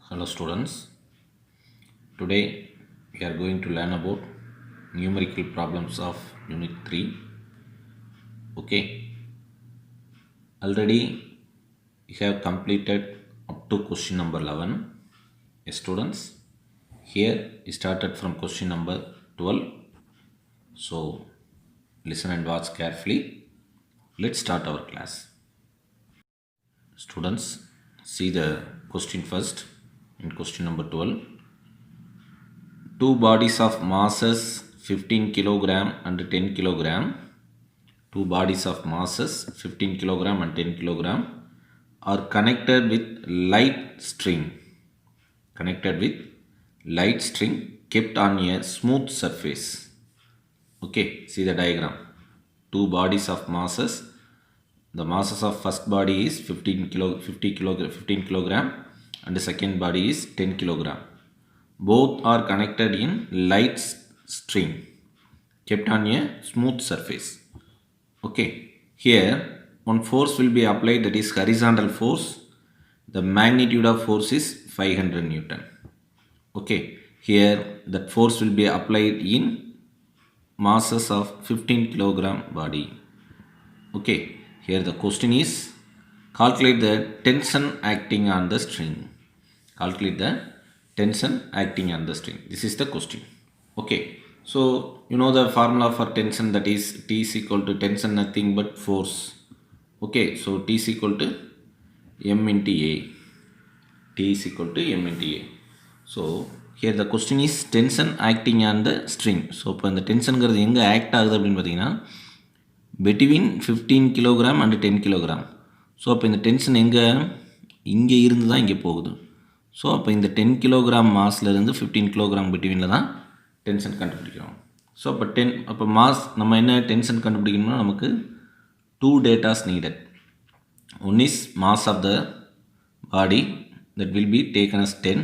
Hello students, today we are going to learn about numerical problems of unit 3. Okay, already we have completed up to question number 11. Yes, students, here we started from question number 12. So listen and watch carefully. Let's start our class. Students, see the question first in question number 12. Two bodies of masses 15 kilogram and 10 kilogram. Two bodies of masses 15 kilogram and 10 kilogram are connected with light string. Connected with light string kept on a smooth surface. Okay, see the diagram. Two bodies of masses. The masses of first body is 15 kilogram and the second body is 10 kilogram. Both are connected in light string kept on a smooth surface. Okay, here one force will be applied, that is horizontal force. The magnitude of force is 500 Newton. Okay, here that force will be applied in masses of 15 kilogram body. Okay, here the question is calculate the tension acting on the string. Calculate the tension acting on the string. This is the question. Okay, so you know the formula for tension, that is T is equal to tension nothing but force. Okay, so T is equal to M into A. T is equal to M into A. So here the question is tension acting on the string. So இப்போ இந்த டென்ஷனுங்கிறது எங்கே act ஆகுது அப்படின்னு பார்த்தீங்கன்னா between 15 kilogram and 10 kilogram. So அப்போ இந்த tension இங்கே இருந்து தான் இங்கே போகுது. ஸோ அப்போ இந்த 10 கிலோகிராம் மாஸ்லேருந்து 15 கிலோகிராம் பிட்வீனில் தான் டென்ஷன் கண்டுபிடிக்கிறோம். ஸோ அப்போ மாஸ் நம்ம என்ன டென்ஷன் கண்டுபிடிக்கணும்னா நமக்கு 2 datas needed. One is mass of the body, that will be taken as 10.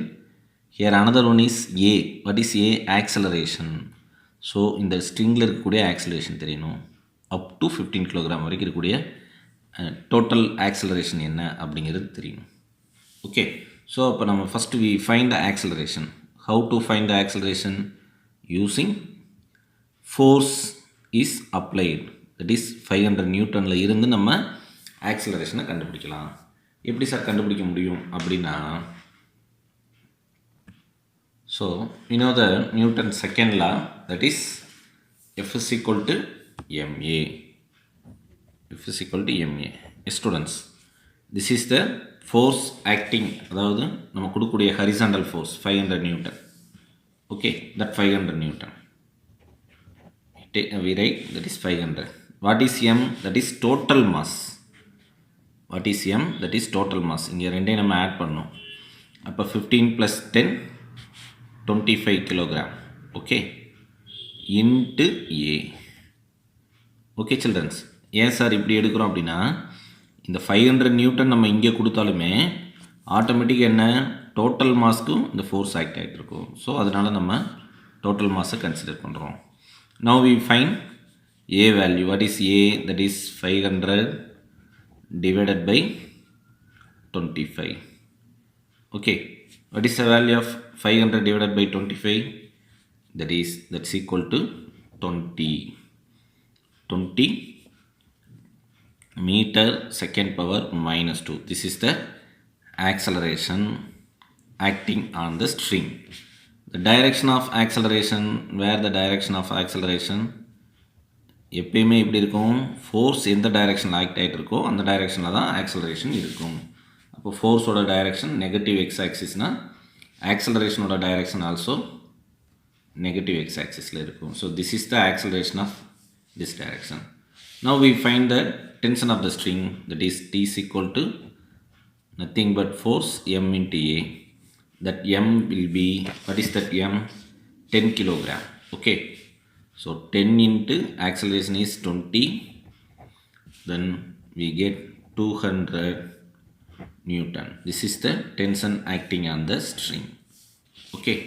Here another one is A. What is A? Acceleration. So இந்த ஸ்ட்ரிங்கில் இருக்கக்கூடிய ஆக்சலரேஷன் தெரியணும். அப் டு 15 கிலோகிராம் வரைக்கும் இருக்கக்கூடிய டோட்டல் ஆக்சலரேஷன் என்ன அப்படிங்கிறது தெரியணும். ஓகே, ஸோ அப்போ நம்ம first we find the acceleration. How to find the acceleration? Using force is applied, that is 500 நியூட்டனில் இருந்து நம்ம ஆக்சலரேஷனை கண்டுபிடிக்கலாம். எப்படி சார் கண்டுபிடிக்க முடியும் அப்படின்னா, so you know the Newton's second law, that is F is equal to ma. F is equal to ma. Students, this is the force acting, அதாவது நம்ம கொடுக்கக்கூடிய horizontal force 500 Newton. Okay, that 500 Newton we write, that is 500. What is m? That is total mass. What is m? That is total mass. இங்கே ரெண்டையும் நம்ம add பண்ணோம். அப்போ 15 plus 10 25 kilogram. Okay, into A. Okay childrens, ஏன் sir இப்படி எடுக்கிறோம் அப்படின்னா, இந்த 500 நியூட்டன் நம்ம இங்கே கொடுத்தாலுமே ஆட்டோமேட்டிக்காக என்ன டோட்டல் மாஸ்க்கும் இந்த ஃபோர்ஸ் ஆக்ட் ஆகிட்டு இருக்கும். ஸோ அதனால் நம்ம டோட்டல் மாஸை கன்சிடர் பண்ணுறோம். Now we find A value. What is A? That is 500 divided by 25. Okay, what is the value of 500 divided by 25? That's equal to 20 meter second power minus 2. This is the acceleration acting on the string. The direction of acceleration, where the direction of acceleration எப்பயுமே எப்படி இருக்கும், force எந்த டைரெக்ஷனில் act ஆகிட்டு இருக்கோ அந்த டைரெக்ஷனில் தான் ஆக்சலரேஷன் இருக்கும். அப்போ ஃபோர்ஸோட டைரெக்ஷன் நெகட்டிவ் எக்ஸ் ஆக்சிஸ்னால் ஆக்சலரேஷனோட டைரெக்ஷன் ஆல்சோ நெகட்டிவ் எக்ஸ் ஆக்சிஸில் இருக்கும். So this is the acceleration of this direction. Now we find the tension of the string, that is T is equal to nothing but force m into A. That m will be, what is that m? 10 kilogram. Okay, so 10 into acceleration is 20, then we get 200 Newton. This is the tension acting on the string. Okay,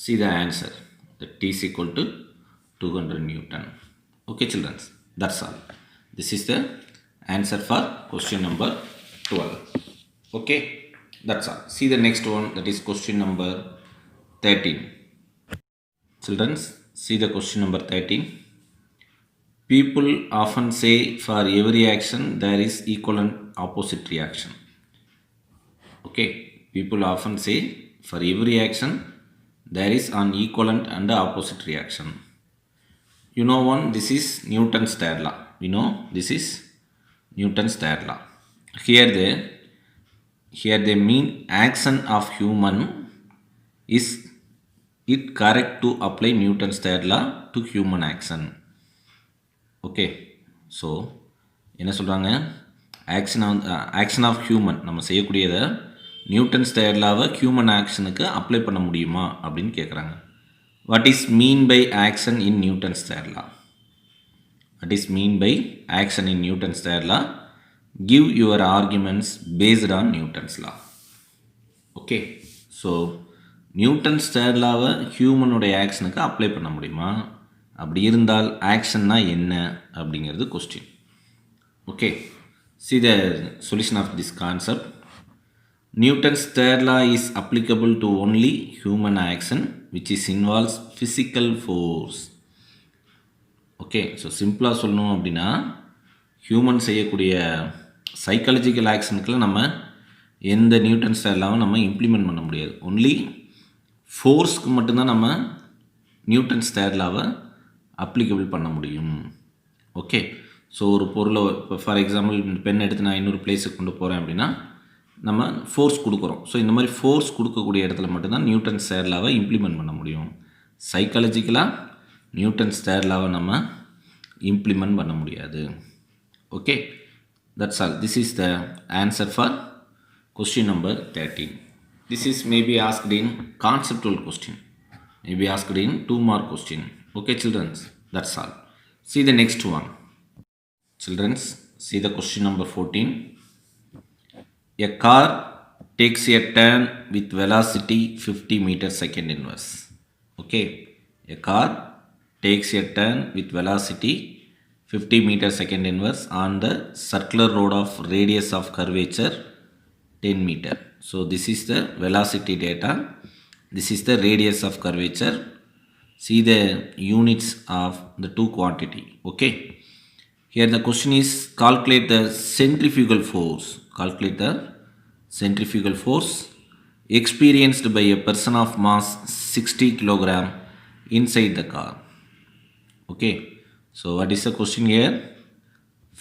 see the answer, the T is equal to 200 Newton. Okay children, that's all. This is the answer for question number 12. Okay, That's all. See the next one, that is question number 13. Children, see the question number 13. People often say for every action there is equal and opposite reaction. Okay, people often say for every action there is an equivalent and opposite reaction. You know one, this is Newton's third law. We know this is Newton's third law. Here they mean action of human is it correct to apply Newton's third law to human action. Okay, so என்ன சொல்கிறாங்க, action of human நம்ம செய்யக்கூடியதை Newton's third லாவை human ஆக்ஷனுக்கு apply பண்ண முடியுமா அப்படின்னு கேட்குறாங்க. What is mean by action in Newton's third law? What is mean by action in Newton's third law? Give your arguments based on Newton's law. Okay, so Newton's third லாவை ஹியூமனுடைய ஆக்ஷனுக்கு apply பண்ண முடியுமா? அப்படி இருந்தால் ஆக்ஷன்னா என்ன அப்படிங்கிறது question. Okay, see the solution of this concept. Newton's third law is applicable to only human action which is involves physical force. Okay, so சிம்பிளாக சொல்லணும் அப்படின்னா ஹியூமன் செய்யக்கூடிய சைக்காலஜிக்கல் ஆக்ஷனுக்குலாம் நம்ம எந்த நியூட்டன்ஸ் தேர்ட் லாவும் நம்ம இம்ப்ளிமெண்ட் பண்ண முடியாது. ஒன்லி ஃபோர்ஸ்க்கு மட்டும்தான் நம்ம நியூட்டன்ஸ் தேர்ட் லாவை அப்ளிகபிள் பண்ண முடியும். ஓகே, ஸோ ஒரு பொருளை இப்போ ஃபார் எக்ஸாம்பிள் இந்த பென் எடுத்து நான் இன்னொரு பிளேஸுக்கு கொண்டு போகிறேன் அப்படின்னா நம்ம ஃபோர்ஸ் கொடுக்குறோம். ஸோ இந்த மாதிரி ஃபோர்ஸ் கொடுக்கக்கூடிய இடத்துல மட்டும்தான் நியூட்டன்ஸ் தேர்ட் லாவை இம்ப்ளிமெண்ட் பண்ண முடியும். சைக்காலஜிக்கலாக நியூட்டன்ஸ் தேர்ட் லாவை நம்ம இம்ப்ளிமெண்ட் பண்ண முடியாது. Okay, that's all. This is the answer for question number 13. This is maybe asked in conceptual question, maybe asked in 2 mark question. Okay children, that's all. See the next one. Children, see the question number 14. A car takes a turn with velocity 50 meters second inverse. Okay, a car takes a turn with velocity 50 meters second inverse on the circular road of radius of curvature 10 meter. So this is the velocity data, this is the radius of curvature. See the units of the two quantity. Okay, here the question is calculate the centrifugal force. Calculate the centrifugal force experienced by a person of mass 60 kilogram inside the car. Okay, so what is the question here?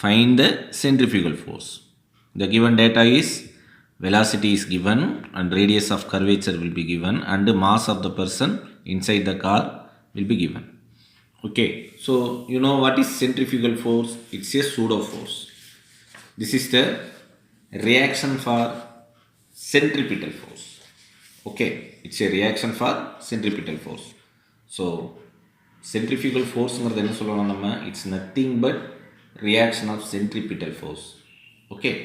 Find the centrifugal force. The given data is velocity is given and radius of curvature will be given and the mass of the person inside the car will be given. Okay, so you know what is centrifugal force? It's a pseudo force. This is the reaction for centripetal force. Okay, it's a reaction for centripetal force. So centrifugal force ங்கிறது என்ன சொல்லலாம் நம்ம? It's nothing but reaction of centripetal force. Okay,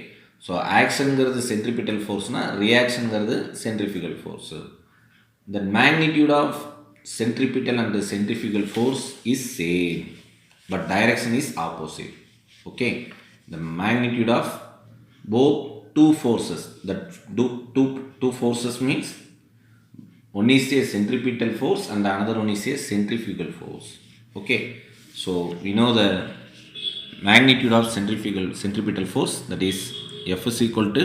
so actionங்கிறது centripetal forceனா reactionங்கிறது centrifugal force. The magnitude of centripetal and the centrifugal force is same but direction is opposite. Okay, the magnitude of both two forces, that two forces means one is a centripetal force and another one is a centrifugal force. Okay, so we know the magnitude of centripetal force, that is F is equal to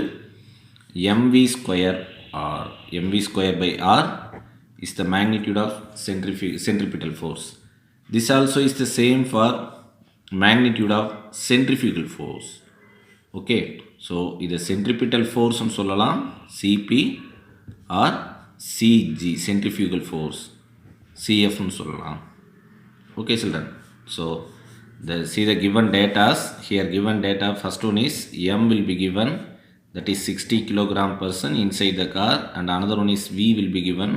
mv square r. mv square by r is the magnitude of centripetal force. This also is the same for magnitude of centrifugal force. Okay, so இது centripetal force னு சொல்லலாம், Cp or Cg centrifugal force, Cf னு சொல்லலாம். Okay children, so see the given data. Here given data, first one is m will be given, that is 60 kilogram person inside the car, and another one is v will be given,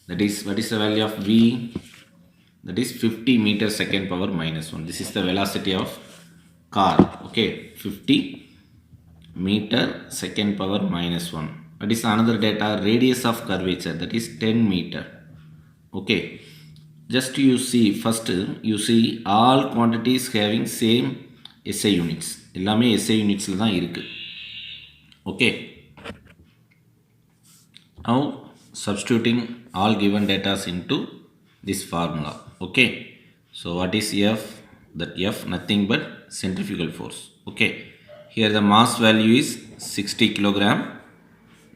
that is what is the value of v? That is 50 meter second power minus 1. This is the velocity of car. Okay, 50 meter second power minus 1. That is another data, radius of curvature, that is 10 meter. Okay, just you see, first you see all quantities having same SI units. எல்லாமே SI unitsல தான் இருக்கு. Okay, Now substituting all given data into this formula. Okay, so what is F? That F nothing but centrifugal force. Okay, here the mass value is 60 kilogram.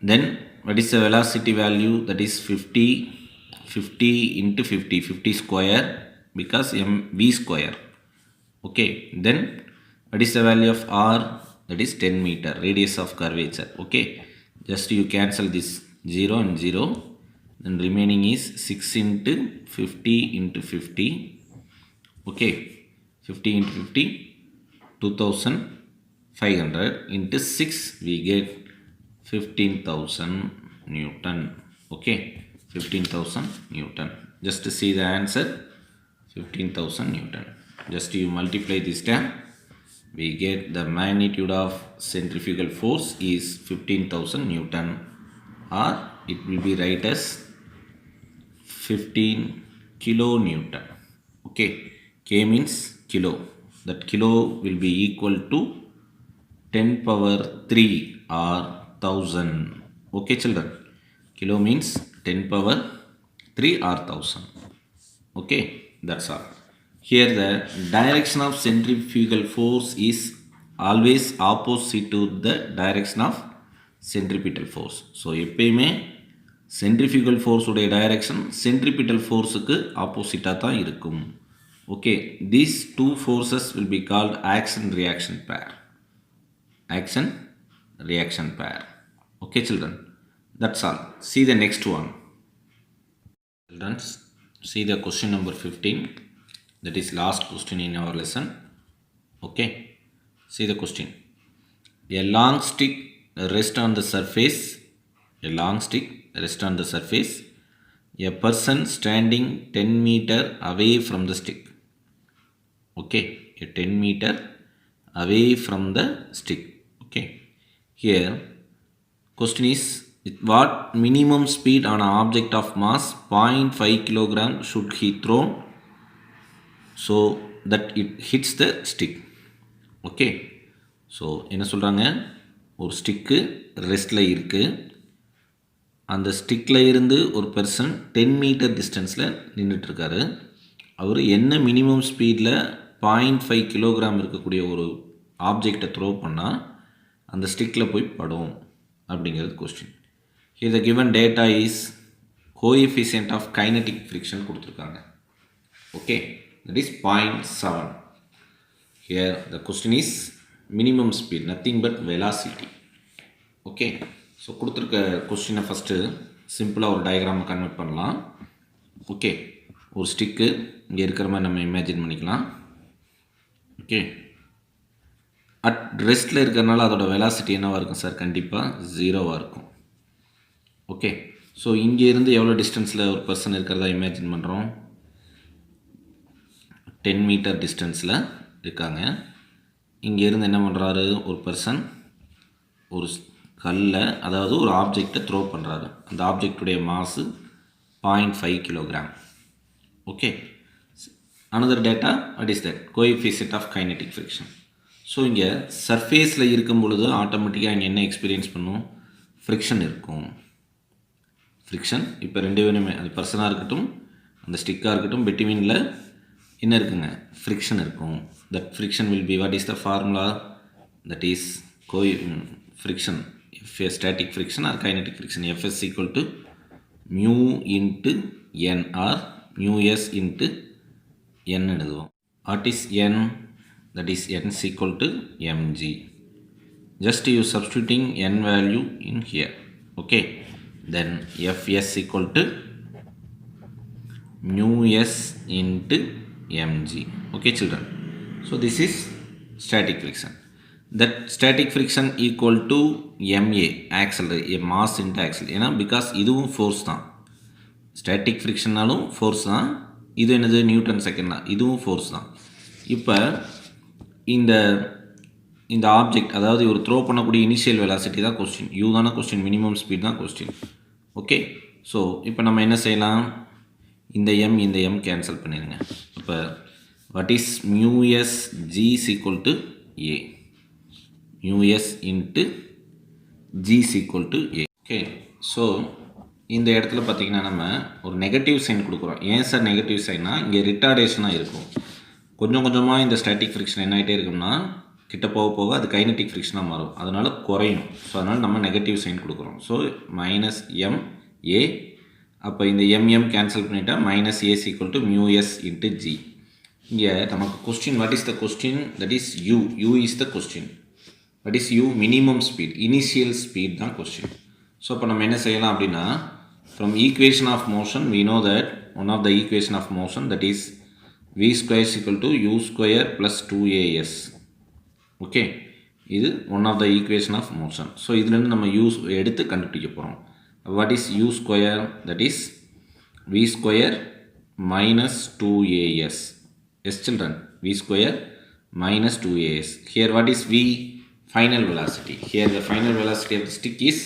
Then what is the velocity value? That is 50 into 50 square, because mv square. Okay, then what is the value of r? That is 10 meter, radius of curvature. Okay, just you cancel this 0 and 0, then remaining is 6 into 50 into 50. Okay, 50 into 50, 2500 into 6, we get 15,000 Newton. Okay, 15,000 Newton. Just to see the answer, 15,000 Newton. Just you multiply this term, we get the magnitude of centrifugal force is 15,000 Newton, or it will be write as 15 kilonewton. Okay, K means kilo. That kilo will be equal to 10 power 3 or 1000. Okay children, kilo means 10 power 3 or 1000. Okay, that's all. Here the direction of centrifugal force is always opposite to the direction of centripetal force. So எப்பயுமே centrifugal force உடைய direction centripetal force க்கு opposite தான் இருக்கும். Okay, these two forces will be called action reaction pair. Action reaction pair. Okay children, that's all. See the next one. Children, see the question number 15. That is last question in our lesson. Okay, see the question. A long stick rests on the surface. A long stick rests on the surface. A person standing 10 meter away from the stick. Okay, a 10 meter away from the stick. Okay, here question is, with what minimum speed on an object of mass 0.5 kilogram should he throw so that it hits the stick? Okay, so என்ன சொல்கிறாங்க, ஒரு stick ரெஸ்ட்டில் இருக்குது. அந்த ஸ்டிக்கில் இருந்து ஒரு person 10 metre டிஸ்டன்ஸில் நின்றுட்டுருக்காரு. அவர் என்ன மினிமம் ஸ்பீடில் 0.5 கிலோகிராம் இருக்கக்கூடிய ஒரு ஆப்ஜெக்டை த்ரோ பண்ணால் அந்த ஸ்டிக்கில் போய் படும் அப்படிங்கிறது question. Here the given data is coefficient of kinetic friction கொடுத்துருக்காங்க. Okay, that is 0.7. Here the question is minimum speed, nothing but velocity. Okay, so கொடுத்துருக்க கொஸ்டினை ஃபஸ்ட்டு சிம்பிளாக ஒரு டயக்ராமை கன்வெர்ட் பண்ணலாம். ஓகே, ஒரு ஸ்டிக்கு இங்கே இருக்கிற மாதிரி நம்ம இமேஜின் பண்ணிக்கலாம். ஓகே, அட் ரெஸ்ட்டில் இருக்கிறனால அதோட வெலாசிட்டி என்னவாக இருக்கும் சார்? கண்டிப்பாக 0வாக இருக்கும். ஓகே, ஸோ இங்கேருந்து எவ்வளோ டிஸ்டன்ஸில் ஒரு பர்சன் இருக்கிறதா இமேஜின் பண்ணுறோம்? 10 மீட்டர் டிஸ்டன்ஸில் இருக்காங்க. இங்கேருந்து என்ன பண்ணுறாரு ஒரு பர்சன்? ஒரு கல்லை, அதாவது ஒரு ஆப்ஜெக்டை த்ரோ பண்ணுறாரு. அந்த ஆப்ஜெக்டுடைய mass 0.5 kilogram. Okay, another data, what is that? Coefficient of kinetic friction. So இங்கே சர்ஃபேஸில் இருக்கும் பொழுது ஆட்டோமேட்டிக்காக இங்கே என்ன எக்ஸ்பீரியன்ஸ் பண்ணும்? ஃப்ரிக்ஷன் இருக்கும். ஃப்ரிக்ஷன் இப்போ ரெண்டு பேருமே, அது பர்சனாக இருக்கட்டும் அந்த ஸ்டிக்காக இருக்கட்டும், பிட்வீனில் என்ன இருக்குங்க? ஃப்ரிக்ஷன் இருக்கும். That friction will be, what is the formula? That is friction, if a static friction or kinetic friction, Fs equal to mu into n or mu s into n எழுதுவோம். What is n? That is n is equal to mg. Just you substituting n value in here. Okay, then Fs equal to mu s into mg. Okay children, so this is static friction. That static friction equal to ma, accelerator, a mass into accelerator. ஏன்னா because இதுவும் force தான். Static ஃப்ரிக்ஷனாலும் force தான். இது என்னது? Newton second தான். இதுவும் force தான். இப்போ இந்த ஆப்ஜெக்ட், அதாவது ஒரு த்ரோ பண்ணக்கூடிய இனிஷியல் வெலாசிட்டி தான் கொஸ்டின். யூ தானே கொஸ்டின், மினிமம் ஸ்பீட் தான் கொஸ்டின். ஓகே, ஸோ இப்போ நம்ம என்ன செய்யலாம்? இந்த m கேன்சல் பண்ணிடுங்க. இப்போ what is mu s g is equal to a. mu s into g is equal to a. Okay, so இந்த இடத்துல பார்த்திங்கன்னா நம்ம ஒரு நெகட்டிவ் சைன் கொடுக்குறோம். ஏன் சார் நெகட்டிவ் சைன்னா இங்கே ரிட்டார்டேஷனாக இருக்கும். கொஞ்சம் கொஞ்சமாக இந்த ஸ்டாட்டிக் ஃப்ரிக்ஷன் என்ன ஆகிட்டே இருக்கும்னா கிட்ட போக போக அது கைனட்டிக் ஃப்ரிக்ஷனாக மாறும். அதனால் குறையும். ஸோ அதனால் நம்ம நெகட்டிவ் சைன் கொடுக்குறோம். So -ma. அப்போ இந்த mm கேன்சல் பண்ணிட்டா -a = μs × g. இங்கே நமக்கு question what is the question, that is u is the question. What is u? Minimum speed, initial speed தான் கொஸ்டின். ஸோ இப்போ நம்ம என்ன செய்யலாம் அப்படின்னா, from equation of motion we know that one of the equation of motion, that is v² = u² + 2as. Okay, இது one of the equation of motion. So இதுலேருந்து நம்ம u எடுத்து கண்டுபிடிக்க போகிறோம். What is u²? That is v² - 2as. Yes children, v² - 2as. Here what is v? Final velocity. Here the final velocity of the stick is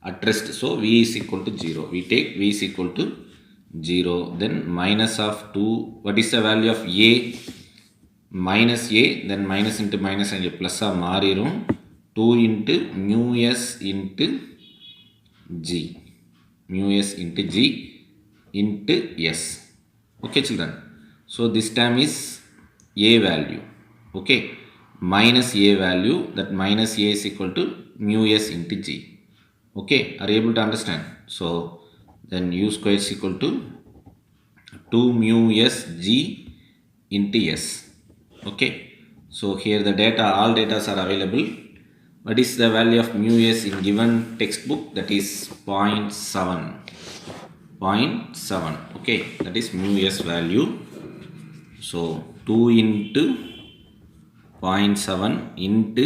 at rest. So v is equal to 0. We take v is equal to 0. Then minus of 2. What is the value of a? Minus a. Then minus into minus and plus ஆ மாறிடும். 2 into μs into g. μs into g into s. Okay children. So this term is a value. Okay. Minus a value. That minus a is equal to μs into g. Okay, are you able to understand? So then u² is equal to 2 μs g into s. Okay, so here the data, all data are available. What is the value of μs in given textbook? That is 0.7. 0.7. Okay, that is μs value. So 2 into 0.7 into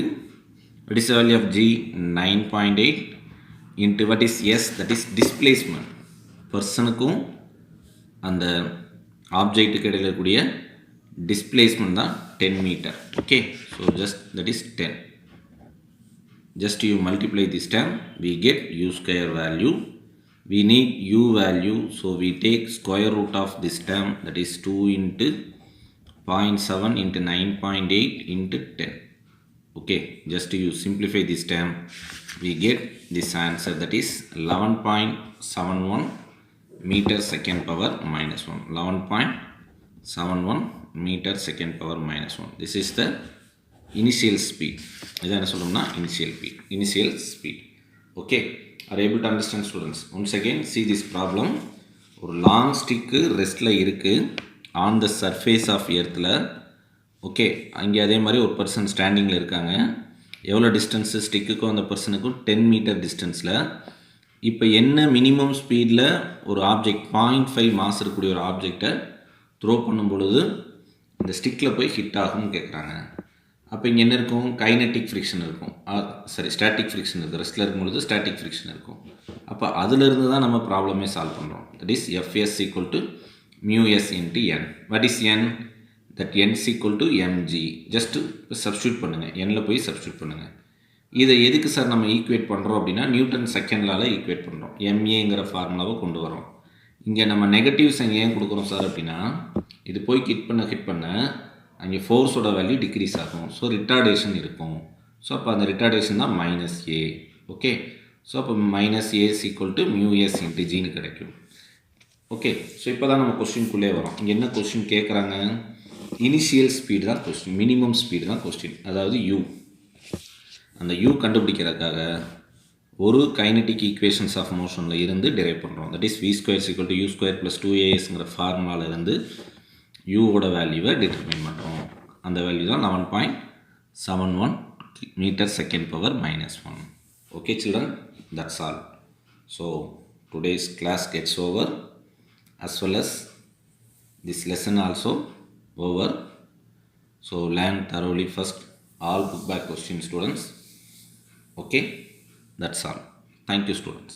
what is the value of g? 9.8 into what is s? That is displacement. பர்சனுக்கும் அந்த ஆப்ஜெக்ட்டுக்கு இடையில் இருக்கக்கூடிய displacement தான் 10 metre. Okay, so just that is 10. Just you multiply this term, we get u² value. We need u value, so we take square root of this term, that is 2 into 0.7 into 9.8 into 10. Okay, just you simplify this term, we get this answer, that is 11.71 meter second power minus 1. 11.71 meter second power minus 1. This is the initial speed. இதை என்ன சொல்லணும்னா initial speed. Okay, are you able to understand students? Once again see this problem. ஒரு long stick ரெஸ்ட்டில் இருக்குது on the surface of எர்த்தில். Okay, அங்கே அதே மாதிரி ஒரு பர்சன் ஸ்டாண்டிங்கில் இருக்காங்க. எவ்வளோ டிஸ்டன்ஸு ஸ்டிக்குக்கும் அந்த பர்சனுக்கும் 10 மீட்டர் டிஸ்டன்ஸில். இப்போ என்ன மினிமம் ஸ்பீடில் ஒரு ஆப்ஜெக்ட் 0.5 மாஸ் இருக்கக்கூடிய ஒரு ஆப்ஜெக்டை த்ரோ பண்ணும் பொழுது இந்த ஸ்டிக்கில் போய் ஹிட் ஆகும்னு கேட்குறாங்க. அப்போ இங்கே என்ன இருக்கும்? கைனட்டிக் ஃப்ரிக்ஷன் இருக்கும். ஸ்டாட்டிக் ஃப்ரிக்ஷன் இருக்குது. ரெஸ்ட்டில் இருக்கும்பொழுது ஸ்டாட்டிக் ஃப்ரிக்ஷன் இருக்கும். அப்போ அதிலிருந்து தான் நம்ம ப்ராப்ளமே சால்வ் பண்ணுறோம். That is fs = μs into n. What is n? That n is equal to mg. Just substitute பண்ணுங்கள், எண்ணில் போய் சப்ஸ்டியூட் பண்ணுங்கள். இதை எதுக்கு சார் நம்ம ஈக்குவேட் பண்ணுறோம் அப்படின்னா நியூட்டன் செகண்ட் லால ஈக்குவேட் பண்ணுறோம். எம்ஏங்கிற ஃபார்முலாவை கொண்டு வரோம். இங்கே நம்ம நெகட்டிவ் சைன் ஏன் கொடுக்குறோம் சார் அப்படின்னா, இது போய் ஹிட் பண்ண அங்கே ஃபோர்ஸோட வேல்யூ டிக்ரீஸ் ஆகும். ஸோ ரிட்டார்டேஷன் இருக்கும். ஸோ அப்போ அந்த ரிட்டார்டேஷன் தான் -a. ஓகே, ஸோ அப்போ -a = μs into g ன்னு கிடைக்கும். ஓகே, ஸோ இப்போ தான் நம்ம கொஸ்டின்குள்ளே வரோம். இங்கே என்ன கொஸ்டின் கேட்குறாங்க? இனிஷியல் ஸ்பீடு தான் கொஸ்டின், மினிமம் ஸ்பீடு தான் கொஸ்டின். அதாவது u. அந்த u கண்டுபிடிக்கிறதுக்காக ஒரு கைனட்டிக் ஈக்குவேஷன்ஸ் ஆஃப் மோஷனில் இருந்து டிரைவ் பண்ணுறோம். That is v² = u² + 2as ஃபார்முலாவில் இருந்து யூவோட வேல்யூவை டிட்டர்மைன் பண்ணுறோம். அந்த வேல்யூ தான் 11.71 metre second power -1. Okay children, that's all. So today's class gets over, as well as this lesson also over. So learn thoroughly first all book back questions students. Okay, that's all. Thank you students.